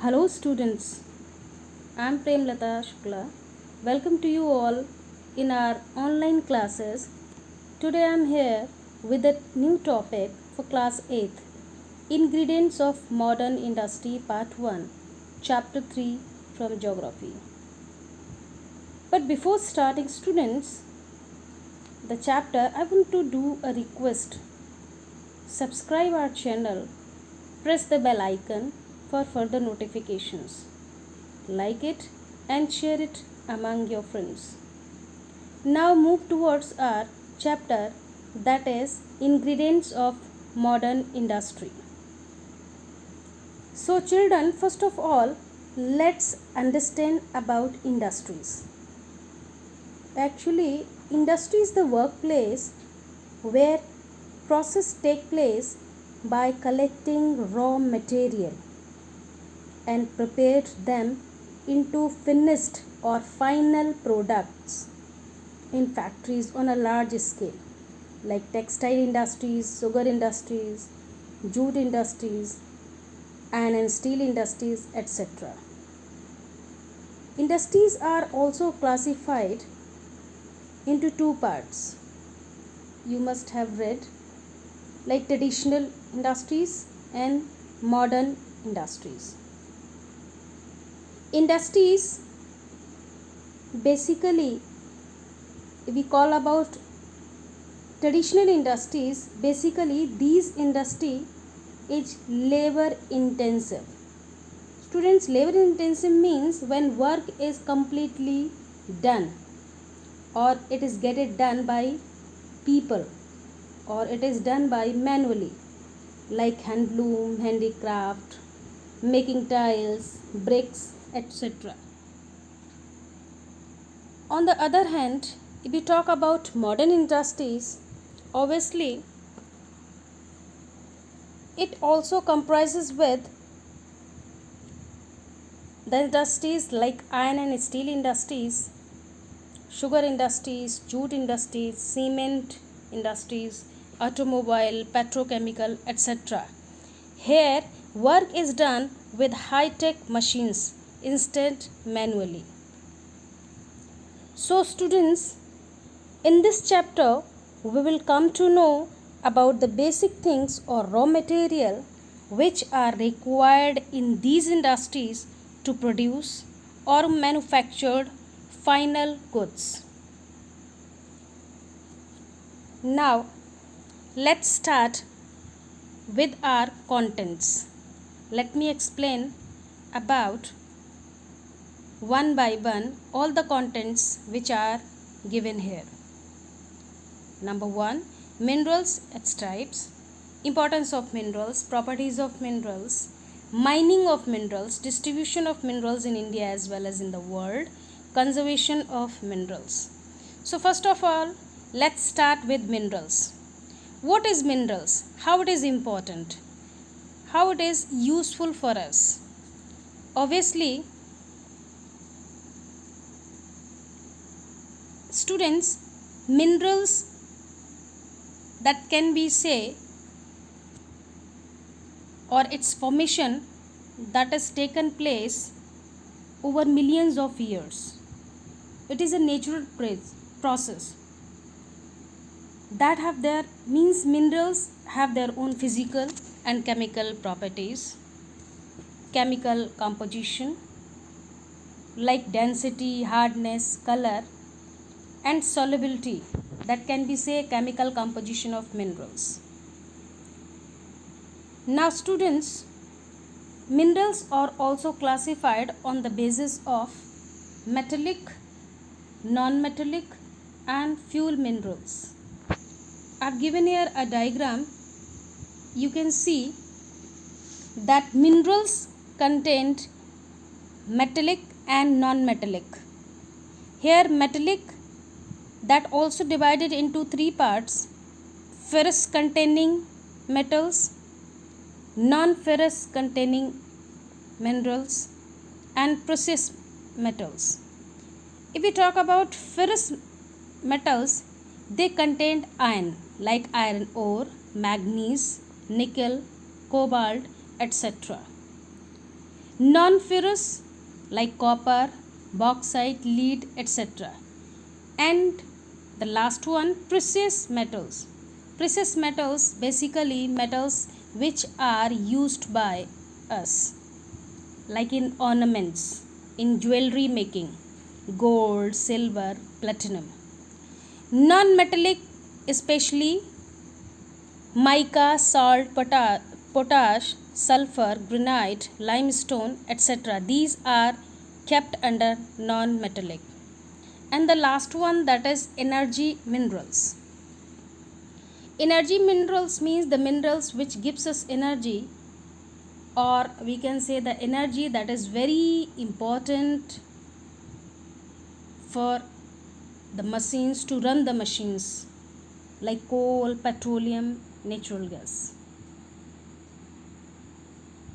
Hello students, I am Premlata Shukla. Welcome to you all in our online classes. Today I am here with a new topic for class 8th, Ingredients of Modern Industry Part 1, Chapter 3 from Geography. But before starting students, the chapter I want to do a request. Subscribe our channel, press the bell icon for further notifications. Like it and share it among your friends. Now move towards our chapter, that is Ingredients of Modern Industry. So children, first of all, let's understand about industries. Actually, industry is the workplace where process take place by collecting raw material and prepared them into finished or final products in factories on a large scale like textile industries, sugar industries, jute industries, iron and steel industries, etc. Industries are also classified into two parts. You must have read like traditional industries and modern industries. Industries basically we call about traditional industries. Basically these industry is labor intensive. Students, labor intensive means when work is completely done or it is get done by people or it is done by manually like handloom, handicraft, making tiles, bricks, etc. On the other hand, if we talk about modern industries, obviously it also comprises with the industries like iron and steel industries, sugar industries, jute industries, cement industries, automobile, petrochemical, etc. Here, work is done with high-tech machines instead manually. So students, in this chapter, we will come to know about the basic things or raw material which are required in these industries to produce or manufactured final goods. Now, let's start with our contents. Let me explain about one by one all the contents which are given here. Number 1, minerals its types, importance of minerals, properties of minerals, mining of minerals, distribution of minerals in India as well as in the world, conservation of minerals. So first of all, let's start with minerals. What is minerals? How it is important? How it is useful for us? Obviously, students, minerals that can be say or its formation that has taken place over millions of years. It is a natural process that have their means minerals have their own physical and chemical properties, chemical composition like density, hardness, color and solubility, that can be say chemical composition of minerals. Now students, minerals are also classified on the basis of metallic, non-metallic and fuel minerals. I've given here a diagram. You can see that minerals contain metallic and non-metallic. Here metallic that also divided into three parts: ferrous containing metals, non-ferrous containing minerals and precious metals. If we talk about ferrous metals, they contain iron like iron ore, manganese, nickel, cobalt, etc. non-ferrous like copper, bauxite, lead, etc. And the last one, precious metals. Precious metals, basically metals which are used by us, like in ornaments, in jewelry making, gold, silver, platinum. Non-metallic, especially mica, salt, potash, sulfur, granite, limestone, etc. These are kept under non-metallic. And the last one, that is energy minerals. Energy minerals means the minerals which gives us energy, or we can say the energy that is very important for the machines to run the machines, like coal, petroleum, natural gas.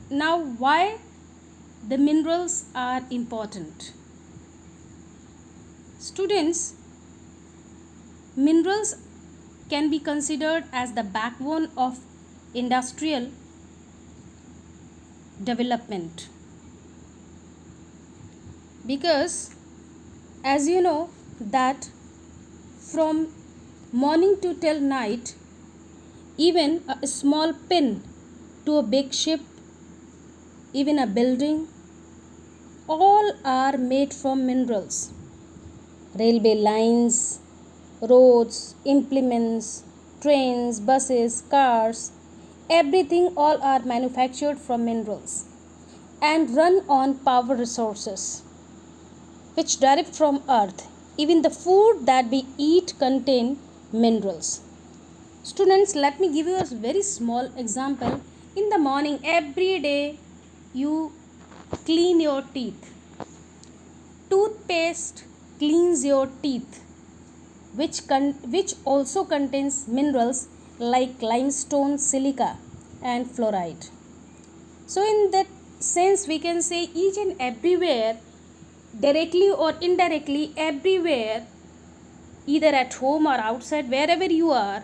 Now, why the minerals are important? Students, minerals can be considered as the backbone of industrial development, because as you know that from morning to till night, even a small pin to a big ship, even a building, all are made from minerals. Railway lines, roads, implements, trains, buses, cars, everything all are manufactured from minerals and run on power resources which derive from earth. Even the food that we eat contain minerals. Students, let me give you a very small example. In the morning, every day you clean your teeth. Toothpaste cleans your teeth, which also contains minerals like limestone, silica, and fluoride. So, in that sense, we can say each and everywhere, directly or indirectly, everywhere, either at home or outside, wherever you are,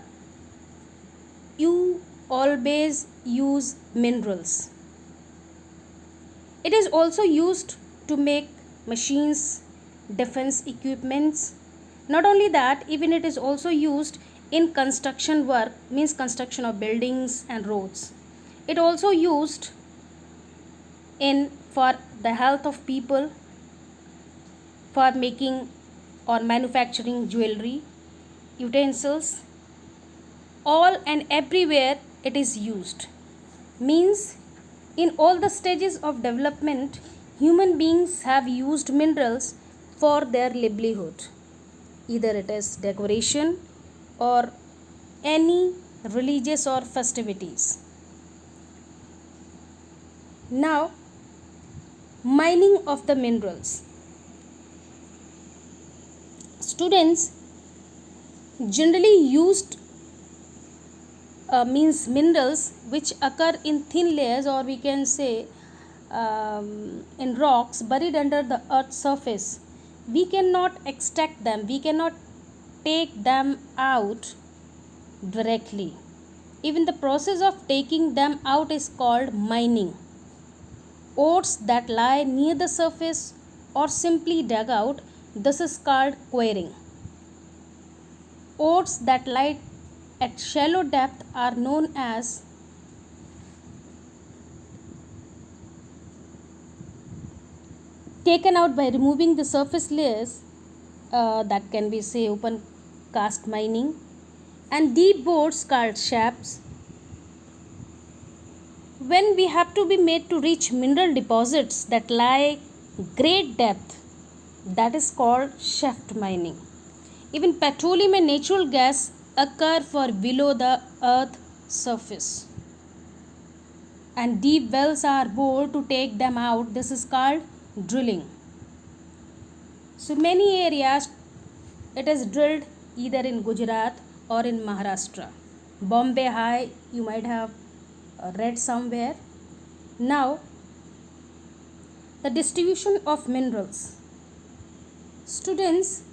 you always use minerals. It is also used to make machines, defense equipments. Not only that, even it is also used in construction work, means construction of buildings and roads. It also used in for the health of people, for making or manufacturing jewelry, utensils, all and everywhere it is used. Means in all the stages of development, human beings have used minerals for their livelihood. Either it is decoration or any religious or festivities. Now, mining of the minerals. Students, generally used means minerals which occur in thin layers, or we can say in rocks buried under the earth's surface. We cannot extract them, we cannot take them out directly. Even the process of taking them out is called mining. Ores that lie near the surface or simply dug out, this is called quarrying. Ores that lie at shallow depth are known as taken out by removing the surface layers, that can be say open cast mining, and deep bores called shafts. When we have to be made to reach mineral deposits that lie great depth, that is called shaft mining. Even petroleum and natural gas occur for below the earth surface, and deep wells are bored to take them out, this is called drilling. So many areas it is drilled either in Gujarat or in Maharashtra. Bombay High, you might have read somewhere. Now, the distribution of minerals. Students,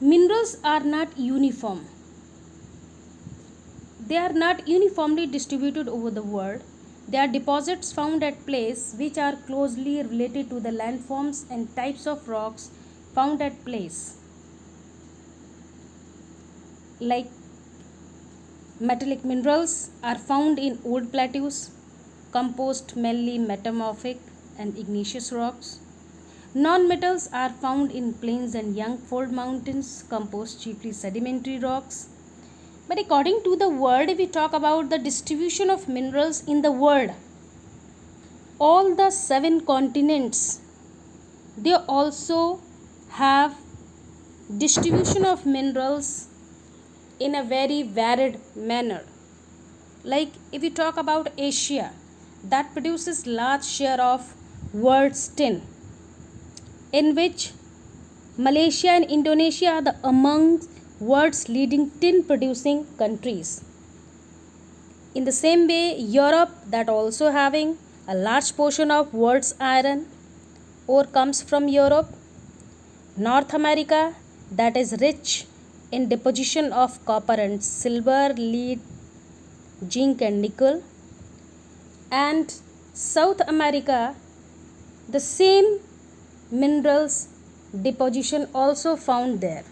minerals are not uniform. They are not uniformly distributed over the world. They are deposits found at places which are closely related to the landforms and types of rocks found at place, like metallic minerals are found in old plateaus, composed mainly metamorphic and igneous rocks. Non-metals are found in plains and young fold mountains, composed chiefly sedimentary rocks. But according to the world, if we talk about the distribution of minerals in the world, all the 7 continents, they also have distribution of minerals in a very varied manner. Like if we talk about Asia, that produces large share of world's tin, in which Malaysia and Indonesia are the among world's leading tin producing countries. In the same way, Europe, that also having a large portion of world's iron ore comes from Europe. North America, that is rich in deposition of copper and silver, lead, zinc and nickel. And South America, the same minerals deposition also found there.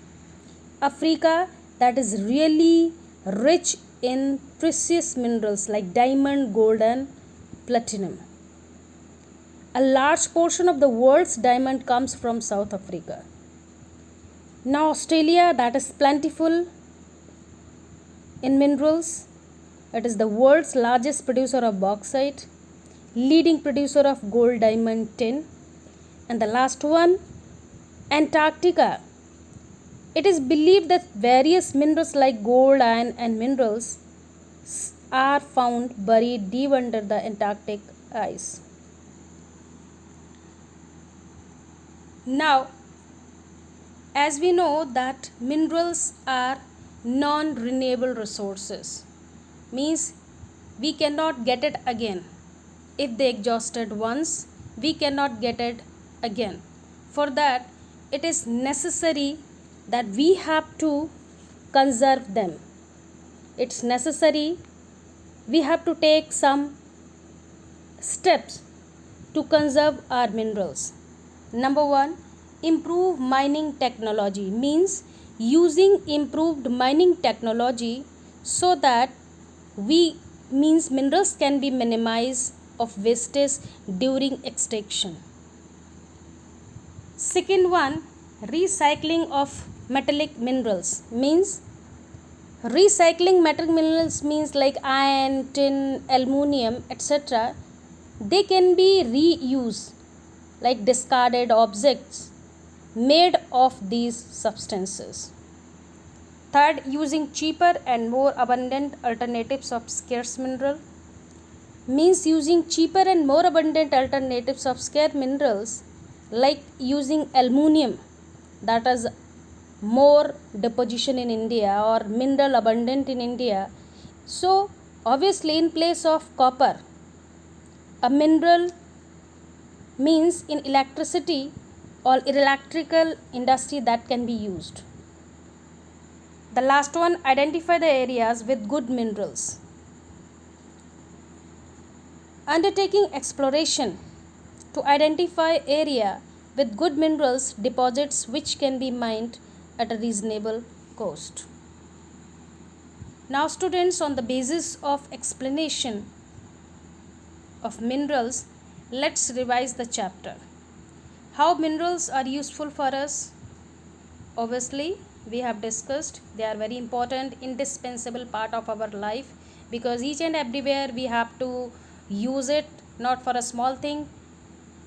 Africa, that is really rich in precious minerals like diamond, gold and platinum. A large portion of the world's diamond comes from South Africa. Now Australia, that is plentiful in minerals. It is the world's largest producer of bauxite, leading producer of gold, diamond, tin. And the last one, Antarctica. It is believed that various minerals like gold, iron and minerals are found buried deep under the Antarctic ice. Now, as we know that minerals are non-renewable resources, means we cannot get it again. If they exhausted once, we cannot get it again. For that, it is necessary that we have to conserve them. It's necessary we have to take some steps to conserve our minerals. Number 1, improve mining technology, means using improved mining technology so that minerals can be minimized of wastage during extraction. Second one, recycling of metallic minerals, means recycling metallic minerals means like iron, tin, aluminum, etc. They can be reused like discarded objects made of these substances. Third, using cheaper and more abundant alternatives of scarce mineral, means using cheaper and more abundant alternatives of scarce minerals like using aluminum, that is more deposition in India or mineral abundant in India. So obviously in place of copper, a mineral means in electricity or electrical industry that can be used. The last one, identify the areas with good minerals. Undertaking exploration to identify area with good minerals deposits which can be mined at a reasonable cost. Now students, on the basis of explanation of minerals, let's revise the chapter. How minerals are useful for us? Obviously, we have discussed they are very important, indispensable part of our life, because each and everywhere we have to use it, not for a small thing,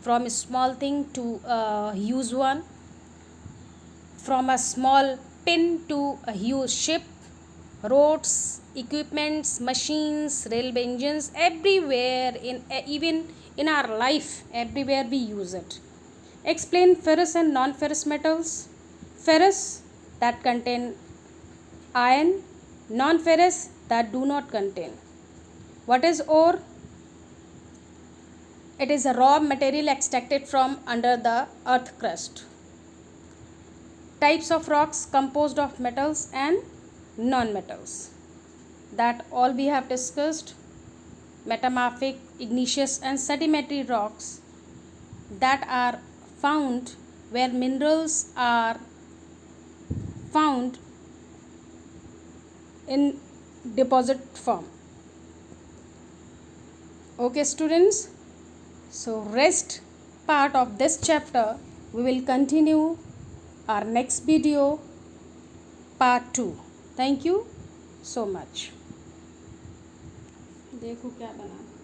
from a small thing to a huge one, from a small pin to a huge ship, roads, equipments, machines, railway engines, everywhere, even in our life, everywhere we use it. Explain ferrous and non-ferrous metals. Ferrous, that contain iron, non-ferrous, that do not contain. What is ore? It is a raw material extracted from under the earth crust. Types of rocks composed of metals and non-metals. That all we have discussed. metamorphic, igneous, and sedimentary rocks that are found where minerals are found in deposit form. Okay, students, so rest part of this chapter we will continue our next video, part 2. Thank you so much. देखो क्या बना।